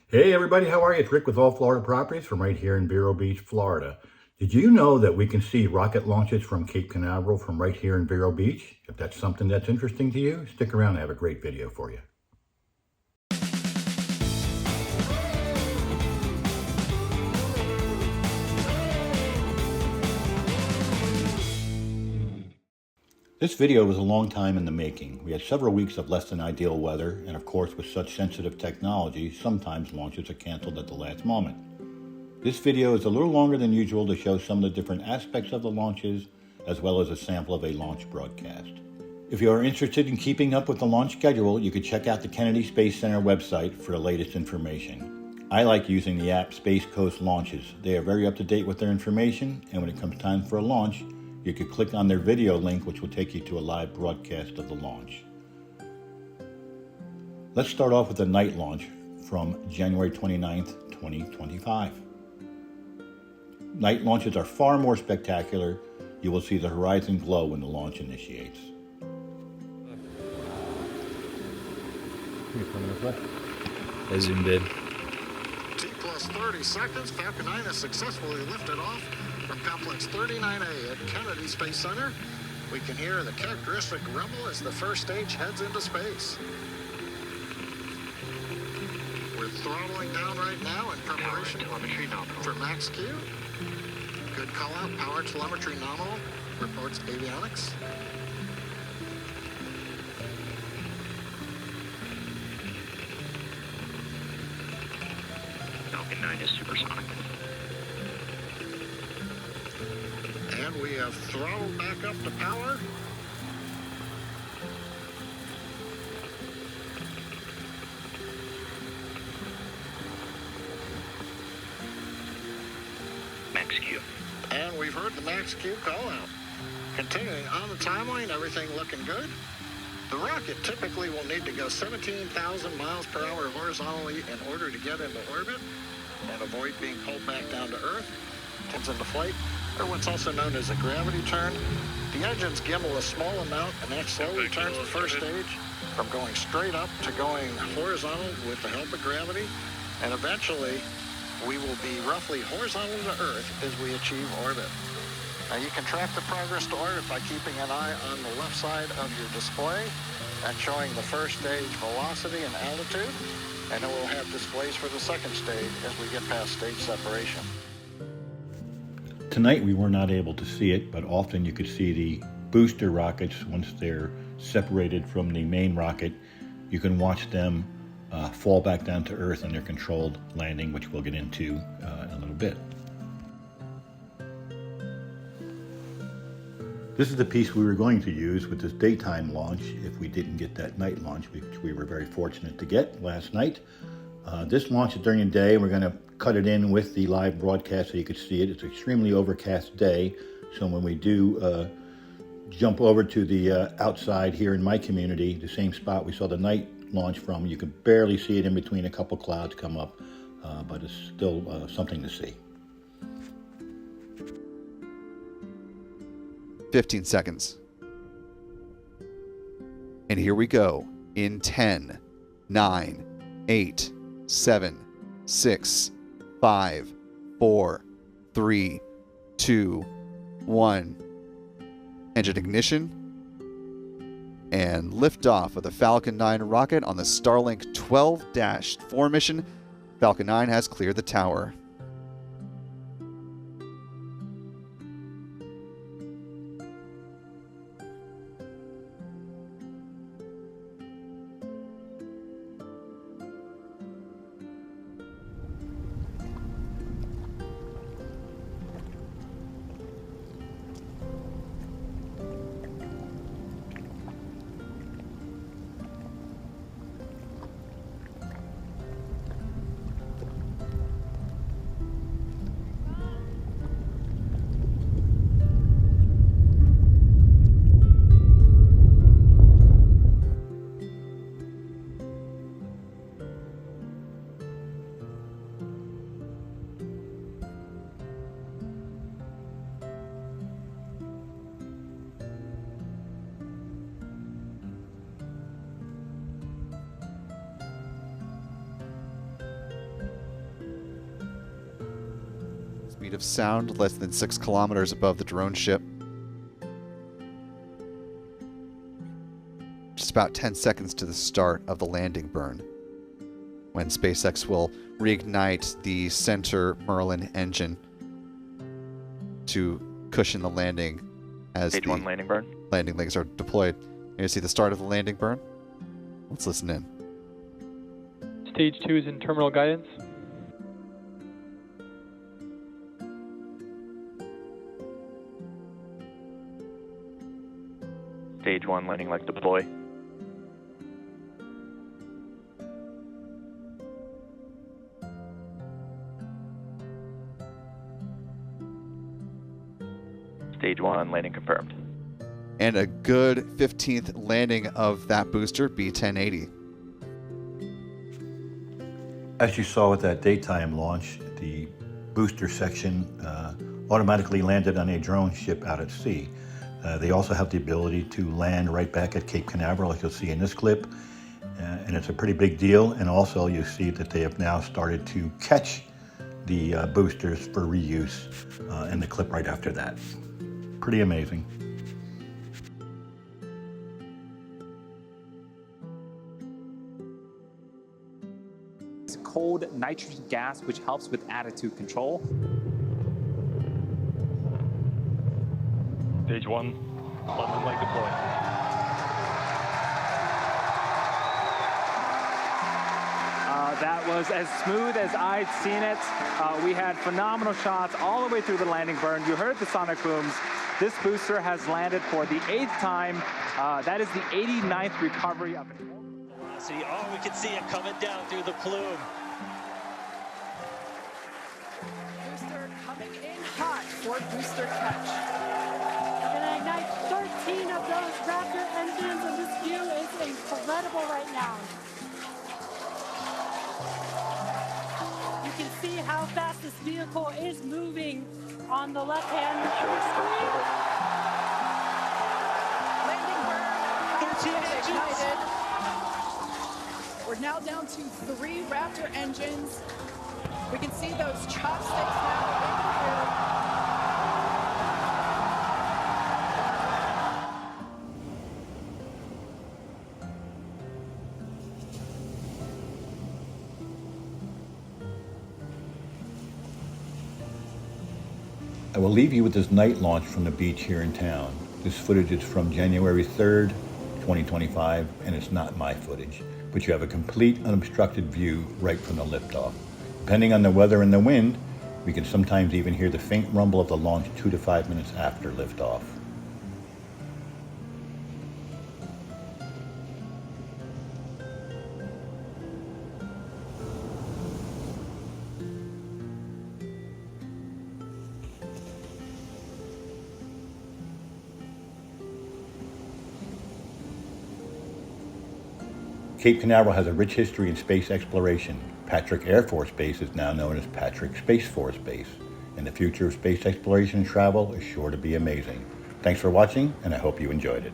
Hey everybody, how are you? It's Rick with All Florida Properties from right here in Vero Beach, Florida. Did you know that we can see rocket launches from Cape Canaveral from right here in Vero Beach? If that's something that's interesting to you, stick around. I have a great video for you. This video was a long time in the making. We had several weeks of less than ideal weather, and of course with such sensitive technology, sometimes launches are canceled at the last moment. This video is a little longer than usual to show some of the different aspects of the launches, as well as a sample of a launch broadcast. If you are interested in keeping up with the launch schedule, you can check out the Kennedy Space Center website for the latest information. I like using the app Space Coast Launches. They are very up to date with their information, and when it comes time for a launch, you can click on their video link, which will take you to a live broadcast of the launch. Let's start off with the night launch from January 29th, 2025. Night launches are far more spectacular. You will see the horizon glow when the launch initiates. I zoomed in. T plus 30 seconds, Falcon 9 has successfully lifted off from Complex 39A at Kennedy Space Center. We can hear the characteristic rumble as the first stage heads into space. We're throttling down right now in preparation for max Q. Good call out, power telemetry nominal, reports avionics. Falcon 9 is supersonic. And we have throttled back up to power. Max Q. And we've heard the max Q call out. Continuing on the timeline, everything looking good. The rocket typically will need to go 17,000 miles per hour horizontally in order to get into orbit and avoid being pulled back down to Earth. Turns into flight, or what's also known as a gravity turn. The engines gimbal a small amount, and that slowly turns the first stage from going straight up to going horizontal with the help of gravity. And eventually, we will be roughly horizontal to Earth as we achieve orbit. Now you can track the progress to orbit by keeping an eye on the left side of your display. That's showing the first stage velocity and altitude, and then we'll have displays for the second stage as we get past stage separation. Tonight we were not able to see it, but often you could see the booster rockets once they're separated from the main rocket. You can watch them fall back down to Earth in their controlled landing, which we'll get into in a little bit. This is the piece we were going to use with this daytime launch if we didn't get that night launch, which we were very fortunate to get last night. This launch is during the day. We're going to cut it in with the live broadcast so you could see it. It's an extremely overcast day, so when we do jump over to the outside here in my community, the same spot we saw the night launch from, you can barely see it in between a couple clouds come up, but it's still something to see. 15 seconds. And here we go in 10, 9, 8, 7, 6, 5, 4, 3, 2, 1. Engine ignition and liftoff of the Falcon 9 rocket on the Starlink 12-4 mission. Falcon 9 has cleared the tower. Speed of sound less than 6 kilometers above the drone ship. Just about 10 seconds to the start of the landing burn, when SpaceX will reignite the center Merlin engine to cushion the landing as Stage the 1 landing burn. landing legs are deployed. You see the start of the landing burn? Let's listen in. Stage 2 is in terminal guidance. Stage 1 landing leg deploy. Stage 1 landing confirmed. And a good 15th landing of that booster, B-1080. As you saw with that daytime launch, the booster section automatically landed on a drone ship out at sea. They also have the ability to land right back at Cape Canaveral, as you'll see in this clip. And it's a pretty big deal. And also you see that they have now started to catch the boosters for reuse in the clip right after that. Pretty amazing. It's cold nitrogen gas, which helps with attitude control. Stage 1, landing leg deploy. That was as smooth as I'd seen it. We had phenomenal shots all the way through the landing burn. You heard the sonic booms. This booster has landed for the 8th time. That is the 89th recovery of it. Velocity. Oh, we can see it coming down through the plume. Booster coming in hot for booster catch. We're going to ignite 13 of those Raptor engines, and this view is incredible right now. You can see how fast this vehicle is moving on the left-hand screen. Landing burn. 13 engines. Ignited. We're now down to 3 Raptor engines. We can see those chopsticks now in the air. I will leave you with this night launch from the beach here in town. This footage is from January 3rd, 2025, and it's not my footage, but you have a complete unobstructed view right from the liftoff. Depending on the weather and the wind, we can sometimes even hear the faint rumble of the launch 2 to 5 minutes after liftoff. Cape Canaveral has a rich history in space exploration. Patrick Air Force Base is now known as Patrick Space Force Base, and the future of space exploration and travel is sure to be amazing. Thanks for watching, and I hope you enjoyed it.